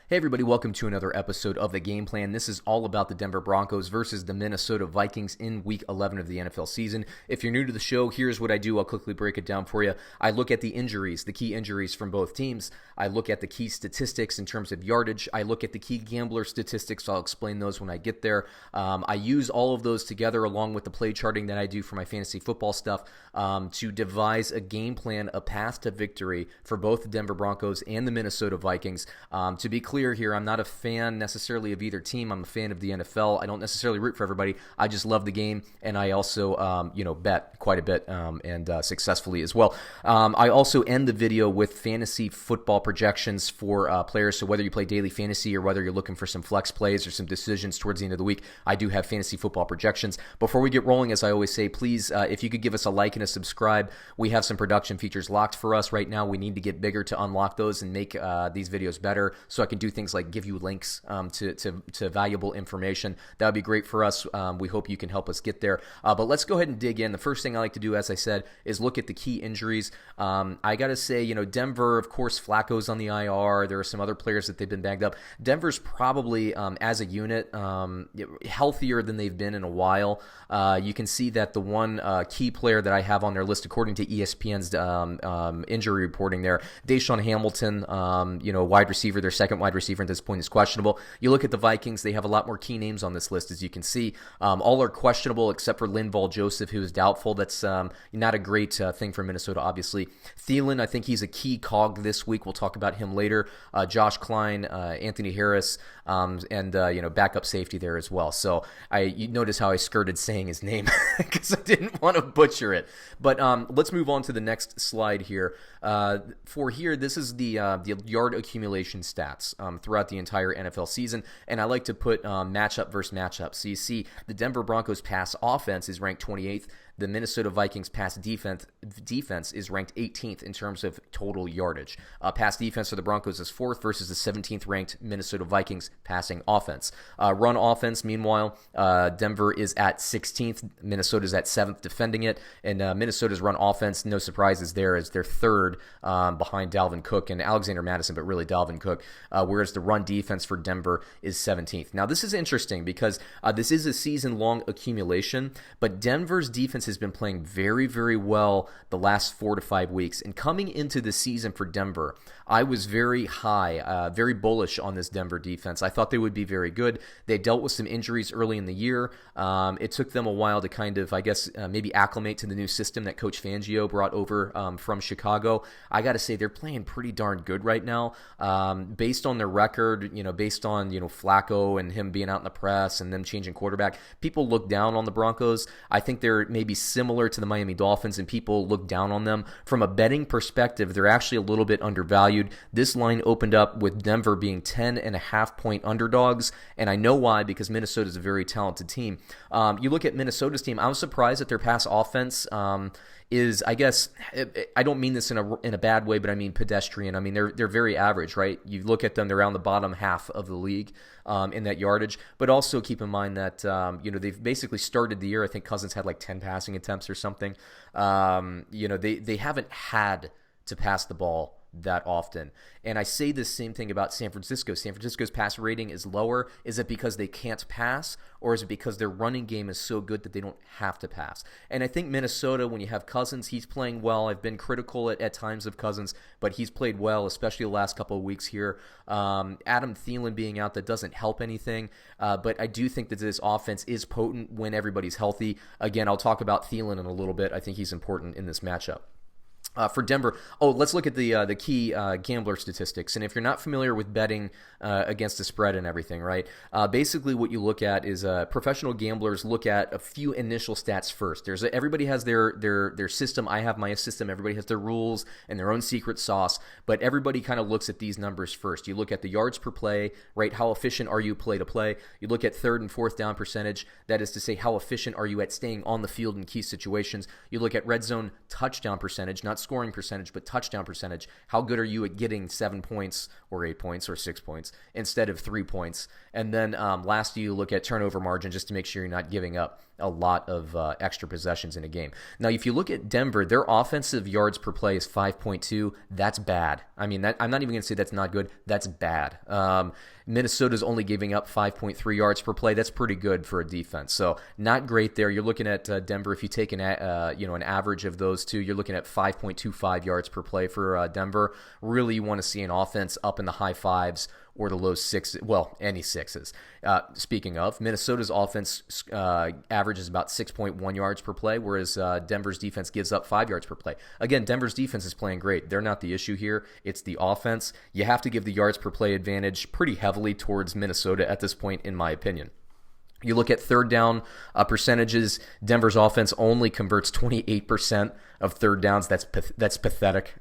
Hey everybody, welcome to another episode of The Game Plan. This is all about the Denver Broncos versus the Minnesota Vikings in Week 11 of the NFL season. If you're new to the show, here's what I do. I'll quickly break it down for you. I look at the injuries, the key injuries from both teams. I look at the key statistics in terms of yardage. I look at the key gambler statistics. I'll explain those when I get there. I use all of those together along with the play charting that I do for my fantasy football stuff to devise a game plan, a path to victory for both the Denver Broncos and the Minnesota Vikings. To be clear here, I'm not a fan necessarily of either team. I'm a fan of the NFL. I don't necessarily root for everybody. I just love the game, and I also, bet quite a bit and successfully as well. I also end the video with fantasy football projections for players. So whether you play daily fantasy or whether you're looking for some flex plays or some decisions towards the end of the week, I do have fantasy football projections. Before we get rolling, as I always say, please, if you could give us a like and a subscribe. We have some production features locked for us right now. We need to get bigger to unlock those and make these videos better, so I can do things like give you links to valuable information. That would be great for us. We hope you can help us get there. But let's go ahead and dig in. The first thing I like to do, as I said, is look at the key injuries. I got to say, Denver, of course, Flacco's on the IR. There are some other players that they've been banged up. Denver's probably, as a unit, healthier than they've been in a while. You can see that the one key player that I have on their list, according to ESPN's injury reporting there, Deshaun Hamilton, wide receiver, their second wide receiver at this point, is questionable. You look at the Vikings, they have a lot more key names on this list, as you can see. All are questionable except for Linval Joseph, who is doubtful. That's not a great thing for Minnesota, obviously. Thielen, I think he's a key cog this week. We'll talk about him later. Josh Klein, Anthony Harris, and backup safety there as well. So you notice how I skirted saying his name because I didn't want to butcher it. But let's move on to the next slide here. For here, this is the yard accumulation stats throughout the entire NFL season, and I like to put matchup versus matchup. So you see the Denver Broncos pass offense is ranked 28th. The Minnesota Vikings pass defense is ranked 18th in terms of total yardage. Pass defense for the Broncos is 4th versus the 17th ranked Minnesota Vikings passing offense. Run offense, meanwhile, Denver is at 16th. Minnesota's at 7th defending it. And Minnesota's run offense, no surprises there, as they're 3rd behind Dalvin Cook and Alexander Mattison, but really Dalvin Cook, whereas the run defense for Denver is 17th. Now, this is interesting because this is a season-long accumulation, but Denver's defense has been playing very, very well the last 4 to 5 weeks. And coming into the season for Denver, I was very high, very bullish on this Denver defense. I thought they would be very good. They dealt with some injuries early in the year. It took them a while to kind of, maybe acclimate to the new system that Coach Fangio brought over from Chicago. I got to say, they're playing pretty darn good right now. Based on their record, based on, Flacco and him being out in the press and them changing quarterback, people look down on the Broncos. I think they're maybe similar to the Miami Dolphins, and people look down on them. From a betting perspective, they're actually a little bit undervalued. This line opened up with Denver being 10.5-point underdogs, and I know why, because Minnesota is a very talented team. You look at Minnesota's team, I was surprised that their pass offense is, I guess, I don't mean this in a bad way, but I mean pedestrian. I mean, they're very average, right? You look at them, they're around the bottom half of the league in that yardage. But also keep in mind that, they've basically started the year, I think Cousins had like 10 passing attempts or something. They haven't had to pass the ball that often. And I say the same thing about San Francisco. San Francisco's pass rating is lower. Is it because they can't pass, or is it because their running game is so good that they don't have to pass? And I think Minnesota, when you have Cousins, he's playing well. I've been critical at times of Cousins, but he's played well, especially the last couple of weeks here. Adam Thielen being out, that doesn't help anything, but I do think that this offense is potent when everybody's healthy. Again, I'll talk about Thielen in a little bit. I think he's important in this matchup. For Denver, let's look at the key gambler statistics. And if you're not familiar with betting against the spread and everything, right? Basically, what you look at is professional gamblers look at a few initial stats first. Everybody has their system. I have my system. Everybody has their rules and their own secret sauce. But everybody kind of looks at these numbers first. You look at the yards per play, right? How efficient are you play to play? You look at 3rd and 4th down percentage. That is to say, how efficient are you at staying on the field in key situations? You look at red zone touchdown percentage, not scoring percentage, but touchdown percentage. How good are you at getting 7 points or 8 points or 6 points instead of 3 points? And then lastly, you look at turnover margin just to make sure you're not giving up a lot of extra possessions in a game. Now, if you look at Denver, their offensive yards per play is 5.2. That's bad. I mean, I'm not even going to say that's not good. That's bad. Minnesota's only giving up 5.3 yards per play. That's pretty good for a defense. So not great there. You're looking at Denver. If you take an average of those two, you're looking at 5.25 yards per play for Denver. Really, you want to see an offense up in the high fives or the low sixes, well, any sixes. Speaking of, Minnesota's offense averages about 6.1 yards per play, whereas Denver's defense gives up 5 yards per play. Again, Denver's defense is playing great. They're not the issue here. It's the offense. You have to give the yards per play advantage pretty heavily towards Minnesota at this point, in my opinion. You look at third down percentages, Denver's offense only converts 28% of third downs. That's pathetic.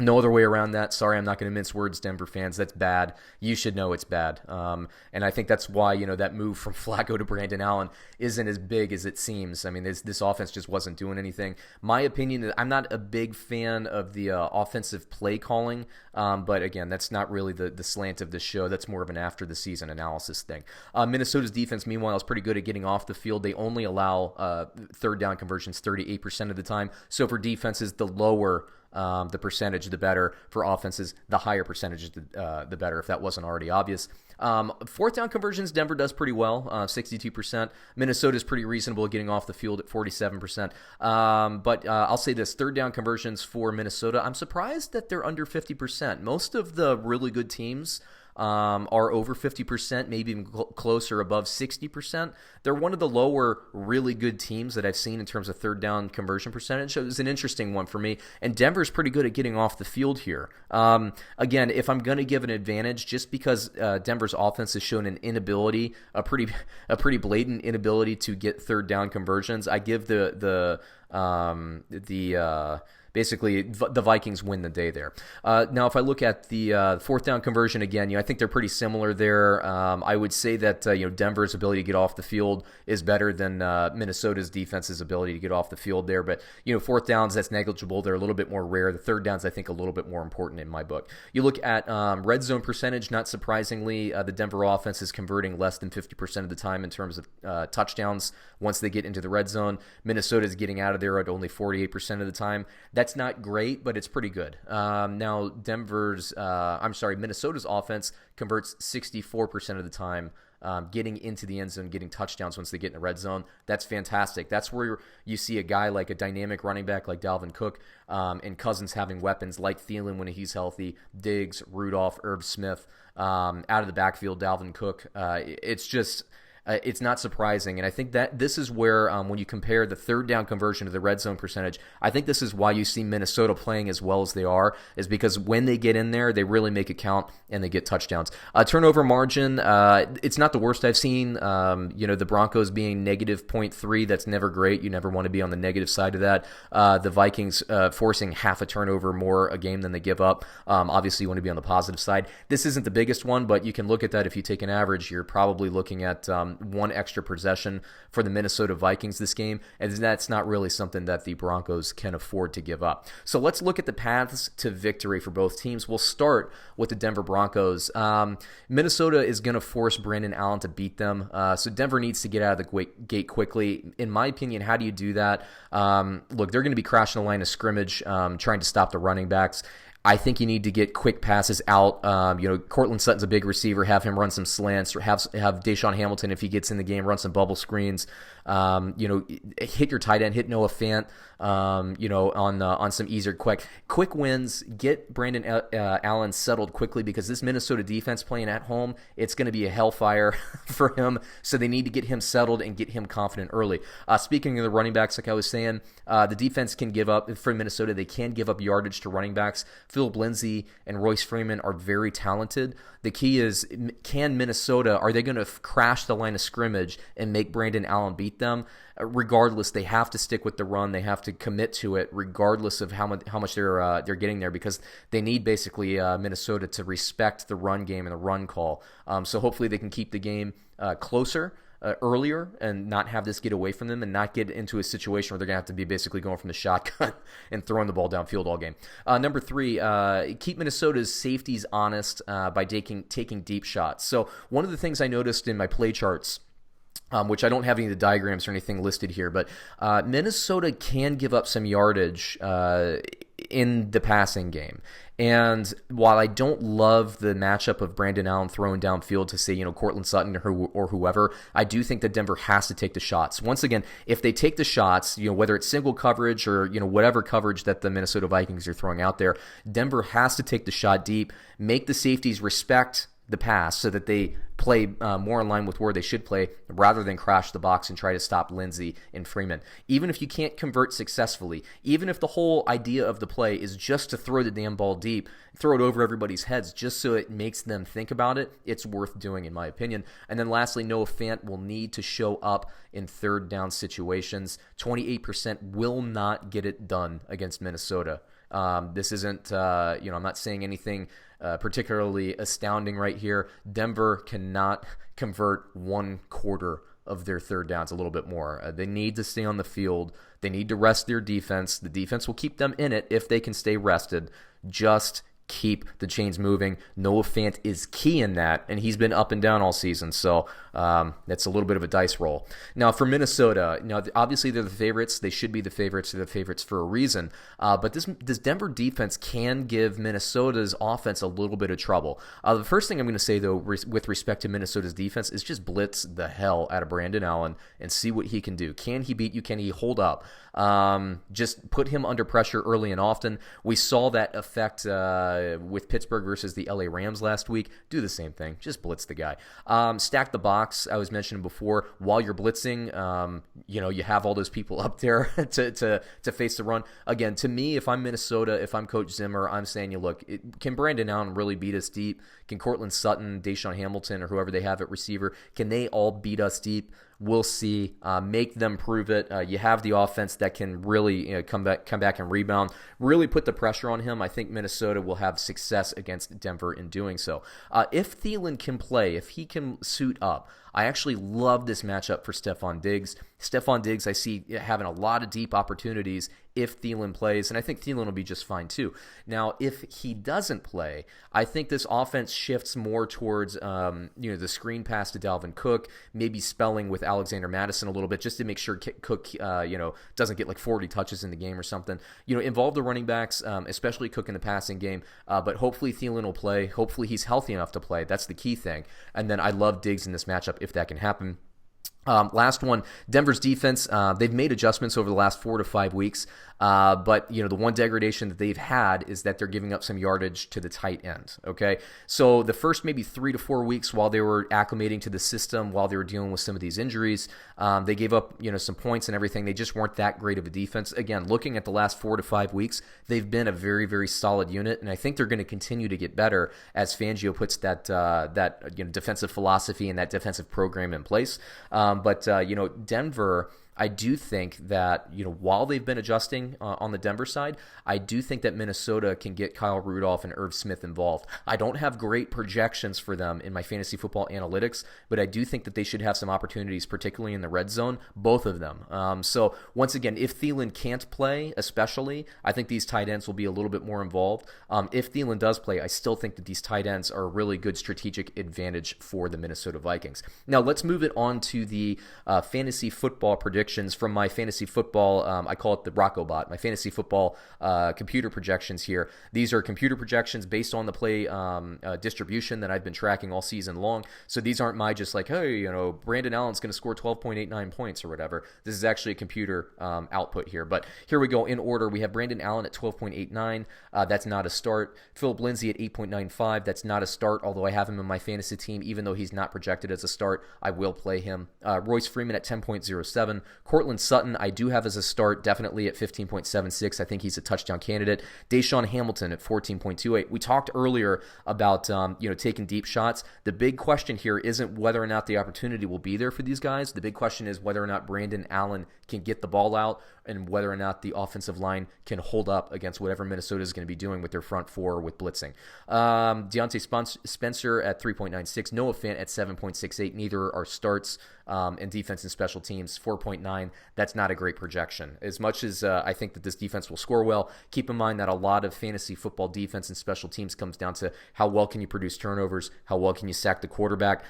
No other way around that. Sorry, I'm not going to mince words, Denver fans. That's bad. You should know it's bad. And I think that's why, that move from Flacco to Brandon Allen isn't as big as it seems. I mean, this offense just wasn't doing anything. My opinion, I'm not a big fan of the offensive play calling, but again, that's not really the slant of the show. That's more of an after-the-season analysis thing. Minnesota's defense, meanwhile, is pretty good at getting off the field. They only allow third down conversions 38% of the time. So for defenses, the lower the percentage, the better. For offenses, the higher percentage, the better, if that wasn't already obvious. Fourth down conversions, Denver does pretty well, 62%. Minnesota's pretty reasonable at getting off the field at 47%. But I'll say this, third down conversions for Minnesota, I'm surprised that they're under 50%. Most of the really good teams are over 50%, maybe even closer, above 60%. They're one of the lower really good teams that I've seen in terms of third down conversion percentage. So it was an interesting one for me. And Denver's pretty good at getting off the field here. Again, if I'm going to give an advantage, just because Denver's offense has shown an inability, a pretty blatant inability to get third down conversions, I give basically, the Vikings win the day there. Now, if I look at the fourth down conversion again, I think they're pretty similar there. I would say that Denver's ability to get off the field is better than Minnesota's defense's ability to get off the field there. But fourth downs, that's negligible. They're a little bit more rare. The third downs, I think, a little bit more important in my book. You look at red zone percentage. Not surprisingly, the Denver offense is converting less than 50% of the time in terms of touchdowns once they get into the red zone. Minnesota's getting out of there at only 48% of the time. That's not great, but it's pretty good. Now, Minnesota's offense converts 64% of the time getting into the end zone, getting touchdowns once they get in the red zone. That's fantastic. That's where you see a guy like a dynamic running back like Dalvin Cook and Cousins having weapons like Thielen when he's healthy, Diggs, Rudolph, Irv Smith, out of the backfield, Dalvin Cook. It's not surprising, and I think that this is where, when you compare the third down conversion to the red zone percentage, I think this is why you see Minnesota playing as well as they are, is because when they get in there, they really make it count, and they get touchdowns. Turnover margin, it's not the worst I've seen. The Broncos being negative 0.3, that's never great. You never want to be on the negative side of that. The Vikings forcing half a turnover more a game than they give up. Obviously, you want to be on the positive side. This isn't the biggest one, but you can look at that. If you take an average, you're probably looking at one extra possession for the Minnesota Vikings this game, and that's not really something that the Broncos can afford to give up. So let's look at the paths to victory for both teams. We'll start with the Denver Broncos. Minnesota is going to force Brandon Allen to beat them, so Denver needs to get out of the gate quickly. In my opinion, how do you do that? Look, they're going to be crashing the line of scrimmage, trying to stop the running backs. I think you need to get quick passes out. Cortland Sutton's a big receiver. Have him run some slants, or have Deshaun Hamilton, if he gets in the game, run some bubble screens. Hit your tight end, hit Noah Fant. On some easier quick wins. Get Brandon Allen settled quickly, because this Minnesota defense playing at home, it's going to be a hellfire for him. So they need to get him settled and get him confident early. Speaking of the running backs, like I was saying, the defense can give up for Minnesota. They can give up yardage to running backs. Philip Lindsay and Royce Freeman are very talented. The key is, are they going to crash the line of scrimmage and make Brandon Allen beat them? Regardless, they have to stick with the run. They have to commit to it, regardless of how much they're getting there, because they need basically Minnesota to respect the run game and the run call. So hopefully they can keep the game closer. earlier and not have this get away from them and not get into a situation where they're going to have to be basically going from the shotgun and throwing the ball downfield all game. Number 3, keep Minnesota's safeties honest by taking deep shots. So one of the things I noticed in my play charts, which I don't have any of the diagrams or anything listed here, but Minnesota can give up some yardage in the passing game. And while I don't love the matchup of Brandon Allen throwing downfield to say, Courtland Sutton or whoever, I do think that Denver has to take the shots. Once again, if they take the shots, whether it's single coverage or, whatever coverage that the Minnesota Vikings are throwing out there, Denver has to take the shot deep, make the safeties respect the pass so that they play more in line with where they should play rather than crash the box and try to stop Lindsey and Freeman. Even if you can't convert successfully, even if the whole idea of the play is just to throw the damn ball deep, throw it over everybody's heads just so it makes them think about it, it's worth doing in my opinion. And then lastly, Noah Fant will need to show up in third down situations. 28% will not get it done against Minnesota. This isn't, I'm not saying anything particularly astounding right here. Denver cannot convert 1/4 of their third downs, a little bit more. They need to stay on the field. They need to rest their defense. The defense will keep them in it if they can stay rested. Just keep the chains moving. Noah Fant is key in that, and he's been up and down all season, so that's a little bit of a dice roll. Now, for Minnesota, obviously they're the favorites. They should be the favorites. They're the favorites for a reason, but this Denver defense can give Minnesota's offense a little bit of trouble. The first thing I'm going to say, though, with respect to Minnesota's defense is just blitz the hell out of Brandon Allen and see what he can do. Can he beat you? Can he hold up? Just put him under pressure early and often. We saw that effect with Pittsburgh versus the LA Rams last week. Do the same thing. Just blitz the guy. Stack the box. I was mentioning before, while you're blitzing, you have all those people up there to face the run. Again, to me, if I'm Minnesota, if I'm Coach Zimmer, I'm saying, look, can Brandon Allen really beat us deep? Can Courtland Sutton, Deshaun Hamilton, or whoever they have at receiver, can they all beat us deep? We'll see. Make them prove it. You have the offense that can really come back and rebound. Really put the pressure on him. I think Minnesota will have success against Denver in doing so. If Thielen can play, if he can suit up, I actually love this matchup for Stefon Diggs. Stefon Diggs, I see having a lot of deep opportunities if Thielen plays, and I think Thielen will be just fine too. Now, if he doesn't play, I think this offense shifts more towards the screen pass to Dalvin Cook, maybe spelling with Alexander Mattison a little bit, just to make sure Cook doesn't get like 40 touches in the game or something. Involve the running backs, especially Cook in the passing game, but hopefully Thielen will play. Hopefully he's healthy enough to play. That's the key thing. And then I love Diggs in this matchup if that can happen. Last one, Denver's defense, they've made adjustments over the last 4 to 5 weeks, but the one degradation that they've had is that they're giving up some yardage to the tight end, okay? So the first maybe 3 to 4 weeks while they were acclimating to the system, while they were dealing with some of these injuries, they gave up some points and everything. They just weren't that great of a defense. Again, looking at the last 4 to 5 weeks, they've been a very, very solid unit, and I think they're going to continue to get better as Fangio puts that defensive philosophy and that defensive program in place. But Denver, I do think that, while they've been adjusting on the Denver side, I do think that Minnesota can get Kyle Rudolph and Irv Smith involved. I don't have great projections for them in my fantasy football analytics, but I do think that they should have some opportunities, particularly in the red zone, both of them. So once again, if Thielen can't play, especially, I think these tight ends will be a little bit more involved. If Thielen does play, I still think that these tight ends are a really good strategic advantage for the Minnesota Vikings. Now let's move it on to the fantasy football predictions from my fantasy football, I call it the Rockobot, my fantasy football computer projections here. These are computer projections based on the play distribution that I've been tracking all season long. So these aren't my just like, hey, Brandon Allen's going to score 12.89 points or whatever. This is actually a computer output here. But here we go in order. We have Brandon Allen at 12.89. That's not a start. Philip Lindsay at 8.95. That's not a start, although I have him in my fantasy team. Even though he's not projected as a start, I will play him. Royce Freeman at 10.07. Courtland Sutton, I do have as a start, definitely at 15.76. I think he's a touchdown candidate. Deshaun Hamilton at 14.28. We talked earlier about taking deep shots. The big question here isn't whether or not the opportunity will be there for these guys. The big question is whether or not Brandon Allen can get the ball out and whether or not the offensive line can hold up against whatever Minnesota is going to be doing with their front four with blitzing. Deontay Spencer at 3.96, Noah Fant at 7.68. Neither are starts. And defense and special teams, 4.9. That's not a great projection. As much as I think that this defense will score well, keep in mind that a lot of fantasy football defense and special teams comes down to how well can you produce turnovers, how well can you sack the quarterback.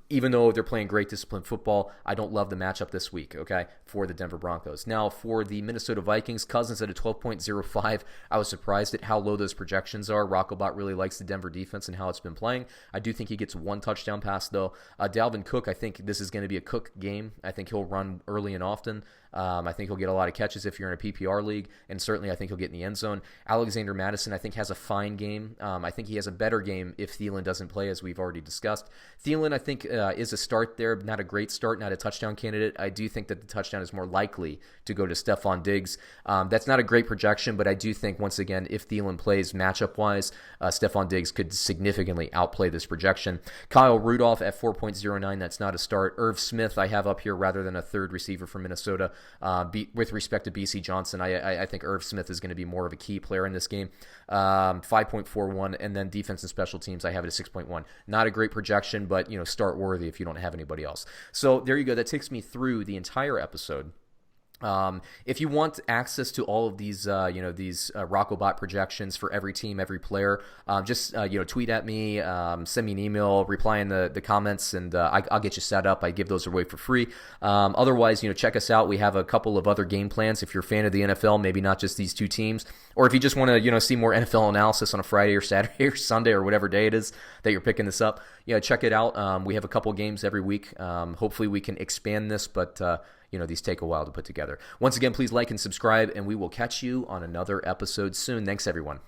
Even though they're playing great disciplined football, I don't love the matchup this week, okay, for the Denver Broncos. Now, for the Minnesota Vikings, Cousins at a 12.05. I was surprised at how low those projections are. Rockobot really likes the Denver defense and how it's been playing. I do think he gets one touchdown pass, though. Dalvin Cook, I think this is going to be a Cook game. I think he'll run early and often. I think he'll get a lot of catches if you're in a PPR league, and certainly I think he'll get in the end zone. Alexander Mattison, I think, has a fine game. I think he has a better game if Thielen doesn't play, as we've already discussed. Thielen, I think, is a start there, not a great start, not a touchdown candidate. I do think that the touchdown is more likely to go to Stefon Diggs. That's not a great projection, but I do think, once again, if Thielen plays matchup-wise, Stefon Diggs could significantly outplay this projection. Kyle Rudolph at 4.09, that's not a start. Irv Smith, I have up here rather than a third receiver from Minnesota. With respect to BC Johnson, I think Irv Smith is going to be more of a key player in this game. 5.41, and then defense and special teams, I have it at 6.1. Not a great projection, but start worthy if you don't have anybody else. So there you go. That takes me through the entire episode. If you want access to all of these, these Rockobot projections for every team, every player, just tweet at me, send me an email, reply in the comments, and I'll get you set up. I give those away for free. Otherwise, check us out. We have a couple of other game plans. If you're a fan of the NFL, maybe not just these two teams, or if you just want to, see more NFL analysis on a Friday or Saturday or Sunday or whatever day it is that you're picking this up, check it out. We have a couple games every week. Hopefully, we can expand this, but these take a while to put together. Once again, please like and subscribe, and we will catch you on another episode soon. Thanks, everyone.